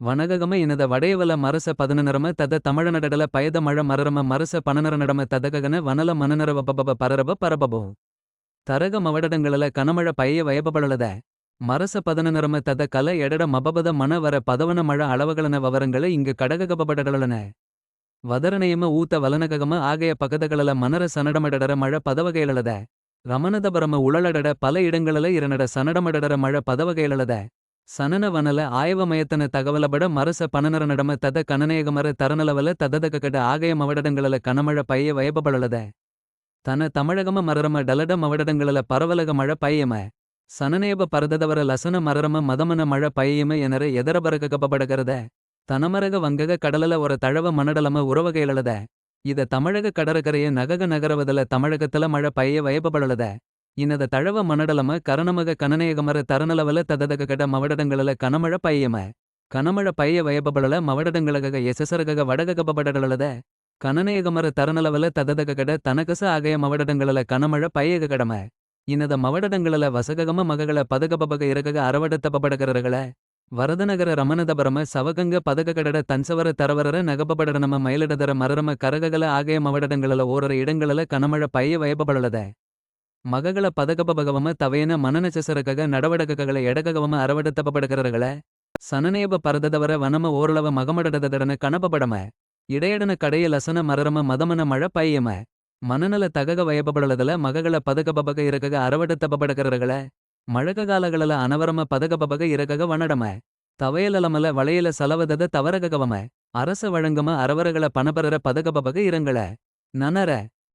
ವನಗಗಮ ಇನದ ವಡೆಯವಲ ಮರಸ ಪದನನರಮ ತದ ತಮಳನಡಡಲ ಪಯದ ಮಳ ಮರರಮ ಮರಸ ಪನನರನಡಮ ತದಗಗನ ವನಲ ಮನನರವ ಪಬಬ ಪರರಬ ಪರಬಬೋ ತರಗ ಮವಡಡಂಗಳಲ ಕನಮಳ ಪಯ್ಯ ವಯಬಬಳಲದ ಮರಸ ಪದನನರಮ ತದ ಕಲ ಎಡಡ ಮಬಬದ ಮಣವರ ಪದವನ ಮಳ அளவகளன ವವರಂಗಳ ಇಂಗ ಕಡಗಗಬಬಡಗಳನ ವದರನೆಯಮ ಊತ ವಲನಗಗಮ ಆಗೆಯ ಪಗದಗಳಲ ಮನರ ಸನಡಮಡಡರ ಮಳ ಪದವಗೇಳಲದ ರಮನದ ಬರಮ ಉಳಳಡಡ ಪಲ இடங்களல இரனட சனடமடடர மழ பதவகையளத சனன வனல ஆயவமயத்தன தகவலபட மரச பனனரனடம தத கனநேகமர தரனலவல தததககட ஆகய மவடடங்களல கனமழ பைய வயபபளலத தன தமிழகம மரரம டலட மவடடங்களல பரவலக மழ பையம சனநேப பரததவர லசன மரரம மதமன மழ பையம எனர எதரபரககபபடகரத தனமரக வங்கக கடலல ஒரு தழவ மனடலம உறவகையளத இத தமிழக கடற்கரைய நகக நகரவதல தமிழகத்தல மழ பைய வயபபளலத இனத தழவ மனடலம கரணமக கனநேகமர தரனலவல தததகட மவடடங்களல கனமழ பையம கனமழ பைய வயபபளல மவடடங்களக எசசரக வடககபபடலத கனநேகமர தரனலவல தததகட தனகச ஆகய மவடடங்களல கனமழ பையகடம இனத மவடடங்களல வசககம மககள பதகபபக இரகக அரவடத்தபபடகரகள வரதநகர ரமணதபரம சவகங்க பதககடட தன்சவர தரவரர நகபபடனம மயிலடதர மரரம கரககல ஆகய மவடடங்களல ஓரர இடங்களல கனமழ பைய வயபபளலத மககள பதகபபகவம தவையன மனநச்சசரகக நடவடககள எடககவம அரவடத்தபபடகரகள சனநேப பரததவர வனம ஓரளவ மகமடடதடன கனபபடம இடையடன கடைய லசன மரரம மதமன மழ பையம மனநல தகக வயபபளதல மககள பதகபபக இரகக அரவடத்தபபடகரகள மழககாலகளல அனவரம பதகபபக இரகக வனடம தவையலலமல வளையல சலவதத தவரககவம அரச வழங்கம அரவரகள பணபரர பதகபபக இரங்கள நனர